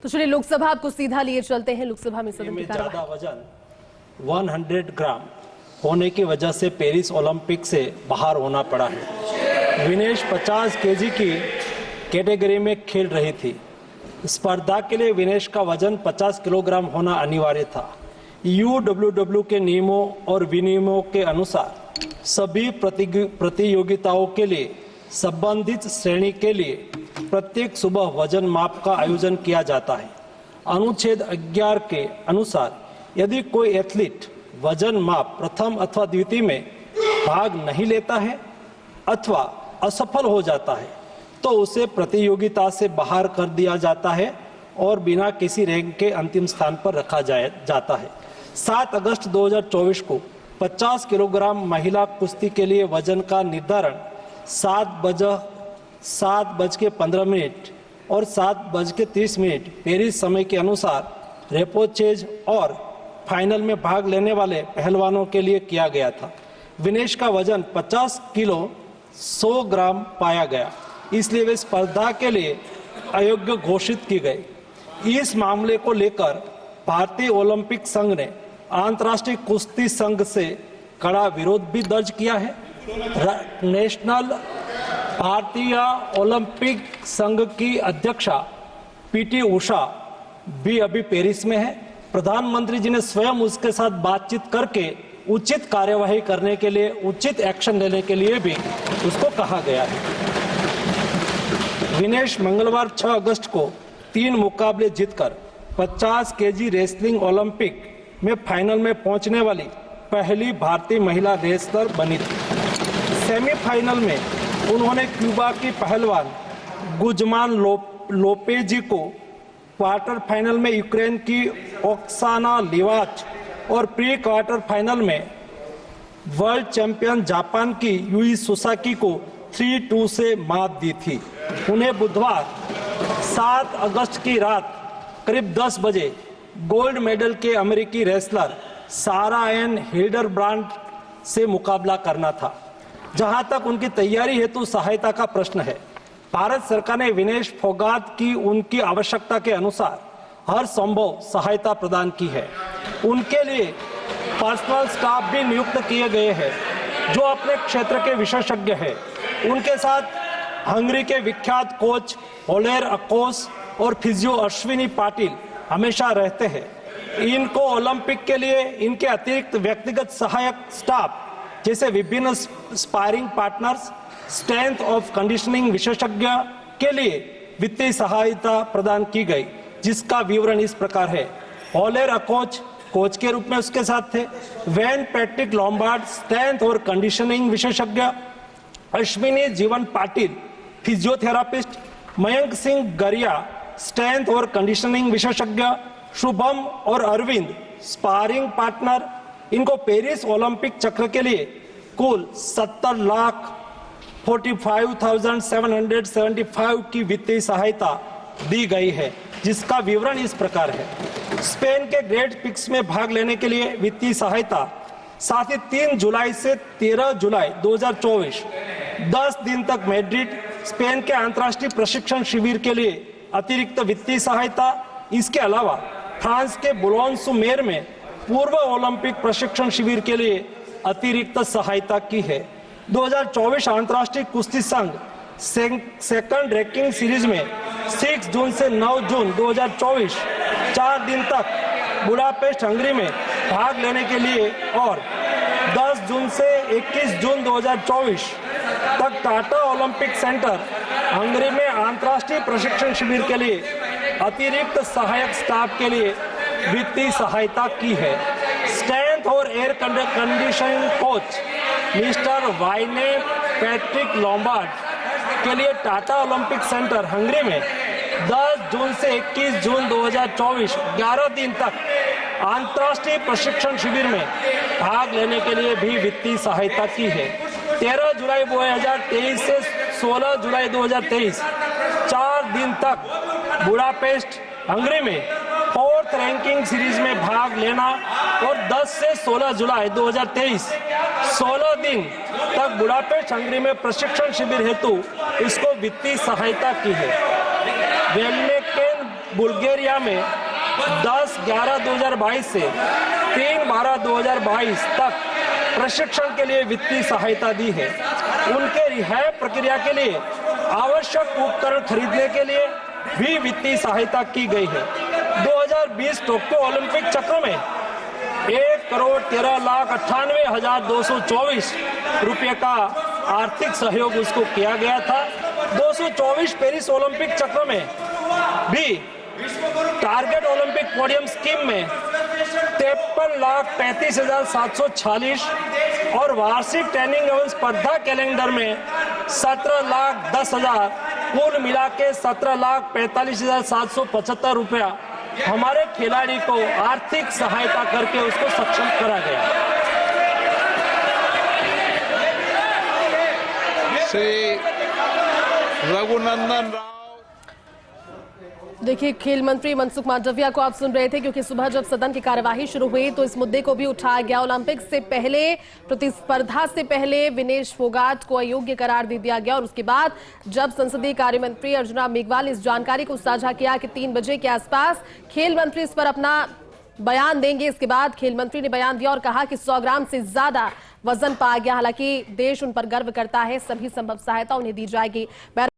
तो चलिए लोकसभा आपको सीधा लिए चलते हैं। लोकसभा में सदन की ज्यादा वजन 100 ग्राम होने की वजह से पेरिस ओलंपिक से बाहर होना पड़ा है। विनेश 50 केजी की कैटेगरी में खेल रही थी। स्पर्धा के लिए विनेश का वजन 50 किलोग्राम होना अनिवार्य था। यूडब्ल्यूडब्ल्यू के नियमों और विनियमों के अनुसार सभी प्रतियोगिताओं के लिए संबंधित श्रेणी के लिए प्रत्येक सुबह वजन माप का आयोजन किया जाता है। अनुच्छेद 11 के अनुसार यदि कोई एथलीट वजन माप प्रथम अथवा द्वितीय में भाग नहीं लेता है अथवा असफल हो जाता है तो उसे प्रतियोगिता से बाहर कर दिया जाता है और बिना किसी रैंक के अंतिम स्थान पर रखा जाता है। 7 अगस्त 2024 को 50 किलोग्राम महिला कुश्ती के लिए वजन का निर्धारण 7:15 और 7:30 पेरिस समय के अनुसार रेपोचेज और फाइनल में भाग लेने वाले पहलवानों के लिए किया गया था। विनेश का वजन 50 किलो 100 ग्राम पाया गया, इसलिए वे स्पर्धा के लिए अयोग्य घोषित की गई। इस मामले को लेकर भारतीय ओलंपिक संघ ने अंतर्राष्ट्रीय कुश्ती संघ से कड़ा विरोध भी दर्ज किया है। नेशनल भारतीय ओलंपिक संघ की अध्यक्षा पीटी उषा भी अभी पेरिस में है। प्रधानमंत्री जी ने स्वयं उसके साथ बातचीत करके उचित कार्यवाही करने के लिए, उचित एक्शन लेने के लिए भी उसको कहा गया है। विनेश मंगलवार 6 अगस्त को 3 मुकाबले जीतकर 50 केजी रेसलिंग ओलंपिक में फाइनल में पहुंचने वाली पहली भारतीय महिला रेसलर बनी थी। सेमीफाइनल में उन्होंने क्यूबा की पहलवान गुजमान लोपेजी को, क्वार्टर फाइनल में यूक्रेन की ओक्साना लिवाच और प्री क्वार्टर फाइनल में वर्ल्ड चैंपियन जापान की यूई सुसाकी को 3-2 से मात दी थी। उन्हें बुधवार 7 अगस्त की रात करीब 10 बजे गोल्ड मेडल के अमेरिकी रेसलर सारा एन हिल्डरब्रांड से मुकाबला करना था। जहां तक उनकी तैयारी हेतु सहायता का प्रश्न है, भारत सरकार ने विनेश फोगाट की उनकी आवश्यकता के अनुसार हर संभव सहायता प्रदान की है। उनके लिए पर्सनल स्टाफ भी नियुक्त किए गए हैं जो अपने क्षेत्र के विशेषज्ञ हैं। उनके साथ हंगरी के विख्यात कोच ओलेर अकोस और फिजियो अश्विनी पाटिल हमेशा रहते हैं। इनको ओलंपिक के लिए इनके अतिरिक्त व्यक्तिगत सहायक स्टाफ जैसे विभिन्न sparring partners, strength of conditioning विशेषज्ञ के लिए वित्तीय सहायता प्रदान की गई, जिसका विवरण इस प्रकार है। ओलेर अकोच कोच के रूप में उसके साथ थे, वैन पैट्रिक लॉम्बार्ड स्ट्रेंथ और कंडीशनिंग विशेषज्ञ, अश्विनी जीवन पाटिल फिजियोथेरापिस्ट, मयंक सिंह गरिया स्ट्रेंथ और कंडीशनिंग विशेषज्ञ, शुभम और अरविंद स्पारिंग पार्टनर। इनको पेरिस ओलंपिक चक्र के लिए कुल 70,45,775 की वित्तीय सहायता दी गई है, जिसका विवरण इस प्रकार है। स्पेन के ग्रेट पिक्स में भाग लेने के लिए वित्तीय सहायता, साथ ही 3 जुलाई से 13 जुलाई 2024 10 दिन तक मैड्रिड स्पेन के अंतर्राष्ट्रीय प्रशिक्षण शिविर के लिए अतिरिक्त वित्तीय सहायता। इसके अलावा फ्रांस के बुलोन-सू-मेर में पूर्व ओलंपिक प्रशिक्षण शिविर के लिए अतिरिक्त सहायता की है। 2024 अंतर्राष्ट्रीय कुश्ती संघ सेकंड रैंकिंग सीरीज में 6 जून से 9 जून 2024 4 दिन तक बुडापेस्ट हंगरी में भाग लेने के लिए और 10 जून से 21 जून 2024 तक टाटा ओलंपिक सेंटर हंगरी में अंतर्राष्ट्रीय प्रशिक्षण शिविर के लिए अतिरिक्त सहायक स्टाफ के लिए वित्तीय सहायता की है। स्ट्रेंथ और air conditioning coach mister Wayne Patrick Lombard के लिए टाटा ओलंपिक सेंटर हंगरी में 10 जून से 21 जून 2024 11 दिन तक अंतर्राष्ट्रीय प्रशिक्षण शिविर में भाग लेने के लिए भी वित्तीय सहायता की है। 13 जुलाई 2023 से 16 जुलाई 2023 4 दिन तक बुडापेस्ट हंगरी में 4th रैंकिंग सीरीज में भाग लेना और 10 से 16 जुलाई 2023 16 दिन तक बुडापेस्ट हंगरी में प्रशिक्षण शिविर हेतु इसको वित्तीय सहायता की है। बुल्गारिया में 10/11/2022 से 3/12/2022 तक प्रशिक्षण के लिए वित्तीय सहायता दी है। उनके रिहाई प्रक्रिया के लिए आवश्यक उपकरण खरीदने के लिए भी वित्तीय सहायता की गई है। 2020 टोक्यो ओलंपिक चक्र में 1,13,98,224 रुपये का आर्थिक सहयोग उसको किया गया था। 224 पेरिस ओलंपिक चक्र में भी टारगेट ओलंपिक पोडियम स्कीम में 53,35,746 और वार्षिक ट्रेनिंग एवं स्पर्धा कैलेंडर में 17,10,000 कुल मिला के 17,45,775 रुपया हमारे खिलाड़ी को आर्थिक सहायता करके उसको सक्षम करा गया। श्री रघुनंदन राव। देखिए, खेल मंत्री मनसुख मांडविया को आप सुन रहे थे, क्योंकि सुबह जब सदन की कार्यवाही शुरू हुई तो इस मुद्दे को भी उठाया गया। ओलंपिक से पहले, प्रतिस्पर्धा से पहले विनेश फोगाट को अयोग्य करार दे दिया गया और उसके बाद जब संसदीय कार्य मंत्री अर्जुना मेघवाल ने इस जानकारी को साझा किया कि 3 बजे के आसपास खेल मंत्री इस पर अपना बयान देंगे, इसके बाद खेल मंत्री ने बयान दिया और कहा कि 100 ग्राम से ज्यादा वजन पाया गया। हालांकि देश उन पर गर्व करता है, सभी संभव सहायता उन्हें दी जाएगी।